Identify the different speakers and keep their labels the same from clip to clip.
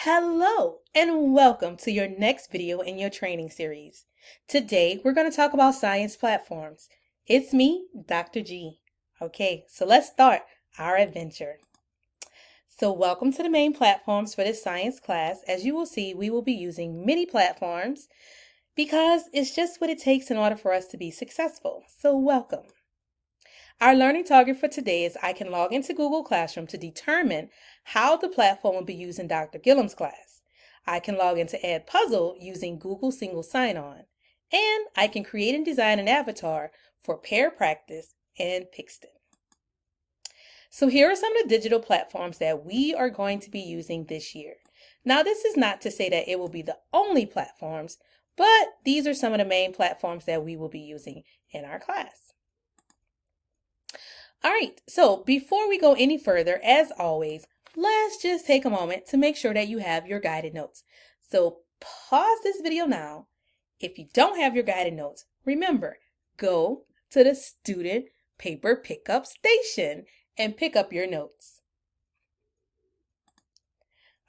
Speaker 1: Hello and welcome to your next video in your training series. Today we're going to talk about science platforms. It's me, Dr. G. Okay, so let's start our adventure. So welcome to the main platforms for this science class. As you will see, we will be using many platforms because it's just what it takes in order for us to be successful. So welcome. Our learning target for today is I can log into Google Classroom to determine how the platform will be used in Dr. Gillum's class. I can log into Edpuzzle using Google Single Sign-On. And I can create and design an avatar for pair practice and Pixton. So here are some of the digital platforms that we are going to be using this year. Now, this is not to say that it will be the only platforms, but these are some of the main platforms that we will be using in our class. All right, so before we go any further, as always, let's just take a moment to make sure that you have your guided notes. So pause this video now. If you don't have your guided notes, remember, go to the student paper pickup station and pick up your notes.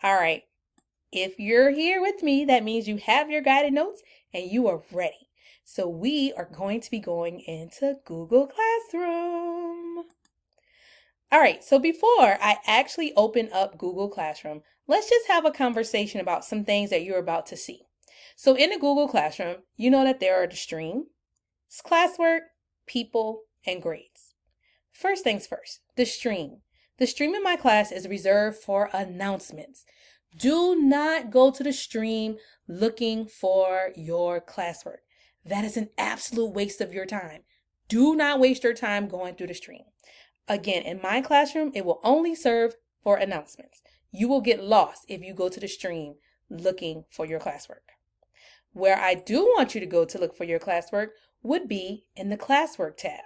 Speaker 1: All right, if you're here with me, that means you have your guided notes and you are ready. So we are going to be going into Google Classroom. All right, so before I actually open up Google Classroom, let's just have a conversation about some things that you're about to see. So in the Google Classroom, you know that there are the stream, classwork, people, and grades. First things first, the stream. The stream in my class is reserved for announcements. Do not go to the stream looking for your classwork. That is an absolute waste of your time. Do not waste your time going through the stream. Again, in my classroom, it will only serve for announcements. You will get lost if you go to the stream looking for your classwork. Where I do want you to go to look for your classwork would be in the classwork tab.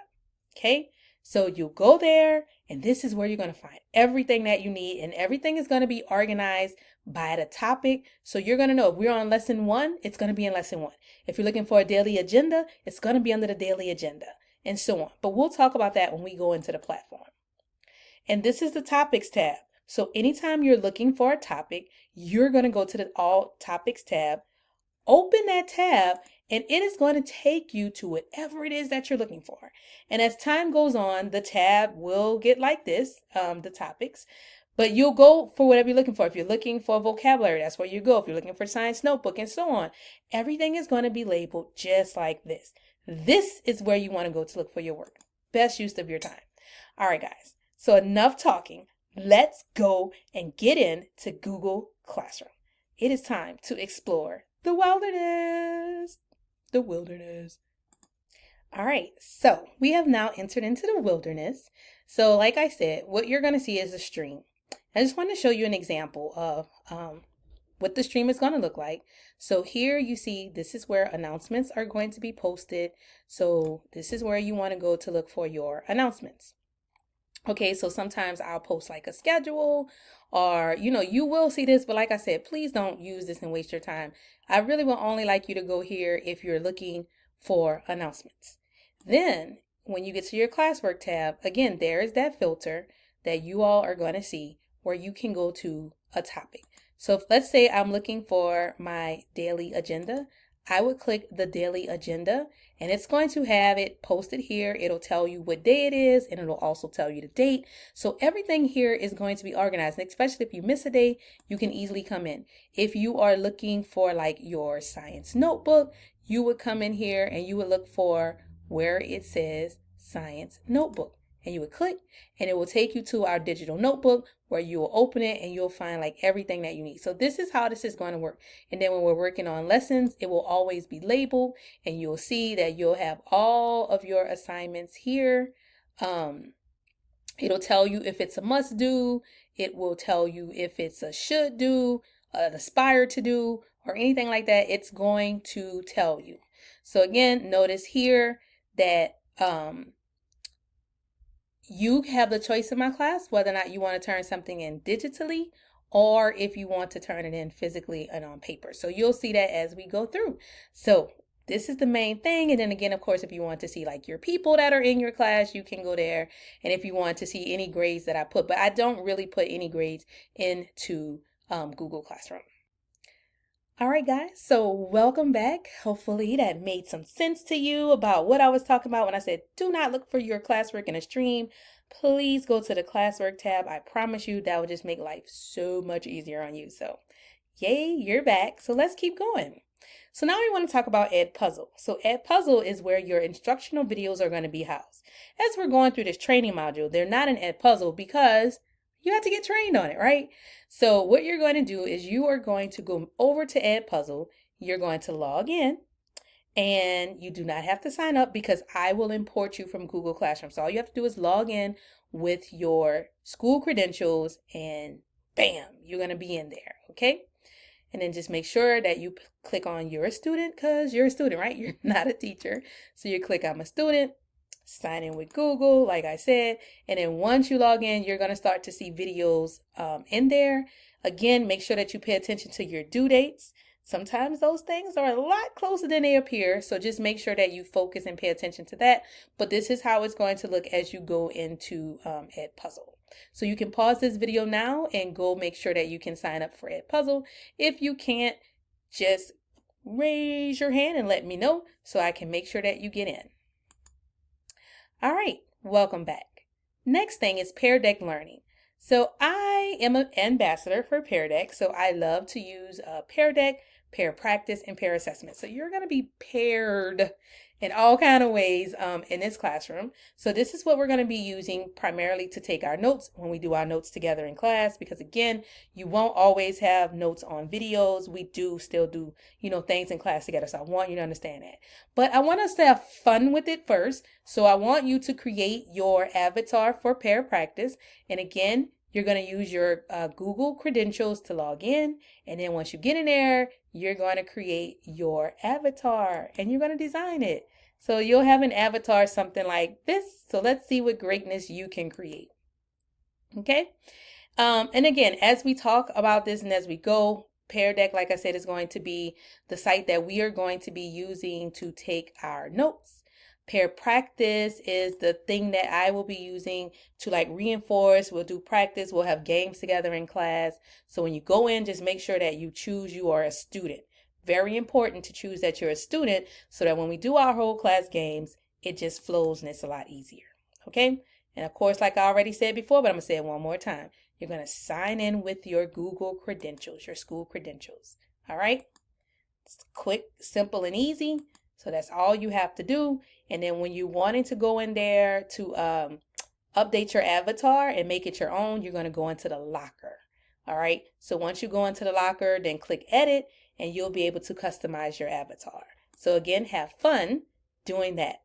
Speaker 1: Okay, so you'll go there and this is where you're going to find everything that you need, and everything is going to be organized by the topic. So you're going to know if we're on lesson 1, it's going to be in lesson 1. If you're looking for a daily agenda, it's going to be under the daily agenda, and so on. But we'll talk about that when we go into the platform. And this is the topics tab. So anytime you're looking for a topic, you're going to go to the all topics tab, open that tab, and it is going to take you to whatever it is that you're looking for. And as time goes on, the tab will get like this, the topics, but you'll go for whatever you're looking for. If you're looking for vocabulary, that's where you go. If you're looking for science notebook and so on, everything is going to be labeled just like this. This is where you want to go to look for your work. Best use of your time. All right, guys. So enough talking. Let's go and get into Google Classroom. It is time to explore the wilderness. The wilderness. All right, so we have now entered into the wilderness. So like I said, what you're going to see is a stream. I just want to show you an example of what the stream is going to look like. So here you see this is where announcements are going to be posted. So this is where you want to go to look for your announcements. Okay, so sometimes I'll post like a schedule, or you will see this, but like I said, please don't use this and waste your time. I really will only like you to go here if you're looking for announcements. Then when you get to your classwork tab, again, there is that filter that you all are going to see where you can go to a topic. So if, let's say I'm looking for my daily agenda, I would click the daily agenda and it's going to have it posted here. It'll tell you what day it is and it'll also tell you the date. So everything here is going to be organized, and especially if you miss a day, you can easily come in. If you are looking for like your science notebook, you would come in here and you would look for where it says science notebook. And you would click and it will take you to our digital notebook where you will open it and you'll find like everything that you need. So this is how this is going to work. And then when we're working on lessons, it will always be labeled and you'll see that you'll have all of your assignments here. It'll tell you if it's a must do. It will tell you if it's a should do, an aspire to do, or anything like that. It's going to tell you. So again, notice here that you have the choice in my class whether or not you want to turn something in digitally or if you want to turn it in physically and on paper. So you'll see that as we go through. So this is the main thing. And then again, of course, if you want to see like your people that are in your class, you can go there. And if you want to see any grades that I put, but I don't really put any grades into Google Classroom. All right, guys, so welcome back. Hopefully that made some sense to you about what I was talking about when I said do not look for your classwork in a stream. Please go to the classwork tab. I promise you that will just make life so much easier on you. So yay, you're back. So let's keep going. So now we want to talk about Edpuzzle. So Edpuzzle is where your instructional videos are going to be housed. As we're going through this training module, they're not an Edpuzzle because you have to get trained on it, right? So what you're going to do is you are going to go over to Edpuzzle. You're going to log in, and you do not have to sign up because I will import you from Google Classroom. So all you have to do is log in with your school credentials and bam, you're going to be in there, okay? And then just make sure that you click on you're a student because you're a student, right? You're not a teacher. So you click I'm a student, sign in with Google, like I said. And then once you log in, you're going to start to see videos in there. Again, make sure that you pay attention to your due dates. Sometimes those things are a lot closer than they appear. So just make sure that you focus and pay attention to that. But this is how it's going to look as you go into Edpuzzle. So you can pause this video now and go make sure that you can sign up for Edpuzzle. If you can't, just raise your hand and let me know so I can make sure that you get in. All right, welcome back. Next thing is Pear Deck Learning. So I am an ambassador for Pear Deck. So I love to use Pear Deck, Pear Practice, and Pear Assessment. So you're going to be paired in all kind of ways in this classroom. So this is what we're going to be using primarily to take our notes when we do our notes together in class, because again, you won't always have notes on videos. We do still do, things in class together. So I want you to understand that. But I want us to have fun with it first. So I want you to create your avatar for Pear Practice. And again, you're going to use your Google credentials to log in. And then once you get in there, you're going to create your avatar and you're going to design it. So you'll have an avatar something like this. So let's see what greatness you can create. Okay. And again, as we talk about this and as we go, Pear Deck, like I said, is going to be the site that we are going to be using to take our notes. Pear Practice is the thing that I will be using to reinforce. We'll do practice. We'll have games together in class. So when you go in, just make sure that you choose you are a student. Very important to choose that you're a student so that when we do our whole class games, it just flows and it's a lot easier. Okay. And of course, like I already said before, but I'm going to say it one more time. You're going to sign in with your Google credentials, your school credentials. All right. It's quick, simple, and easy. So that's all you have to do. And then when you're wanting to go in there to update your avatar and make it your own, you're going to go into the locker. All right. So once you go into the locker, then click edit and you'll be able to customize your avatar. So again, have fun doing that.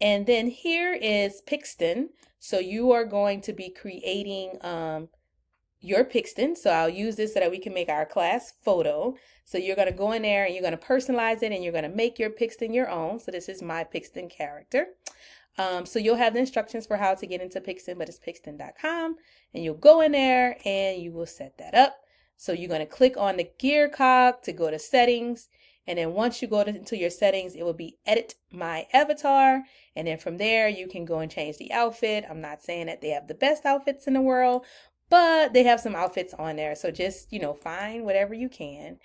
Speaker 1: And then here is Pixton. So you are going to be creating your Pixton. So I'll use this so that we can make our class photo. So you're going to go in there and you're going to personalize it and you're going to make your Pixton your own. So this is my Pixton character. So you'll have the instructions for how to get into Pixton, but it's pixton.com, and you'll go in there and you will set that up. So you're going to click on the gear cog to go to settings. And then once you go into your settings, it will be edit my avatar. And then from there, you can go and change the outfit. I'm not saying that they have the best outfits in the world, but they have some outfits on there. So just, find whatever you can.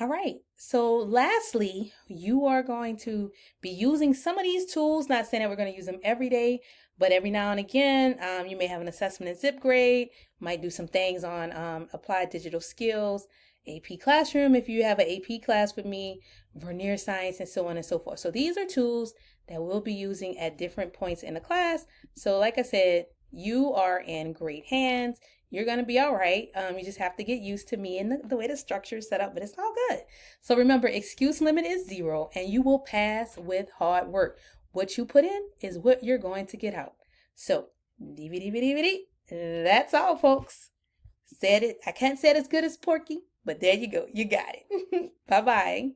Speaker 1: All right. So lastly, you are going to be using some of these tools, not saying that we're going to use them every day, but every now and again, you may have an assessment in ZipGrade, might do some things on applied digital skills, AP Classroom if you have an AP class with me, Vernier Science, and so on and so forth. So these are tools that we'll be using at different points in the class. So like I said, you are in great hands. You're going to be all right. You just have to get used to me and the way the structure is set up, but it's all good. So remember, excuse limit is 0 and you will pass with hard work. What you put in is what you're going to get out. So that's all, folks. Said it. I can't say it as good as Porky, but there you go. You got it. Bye-bye.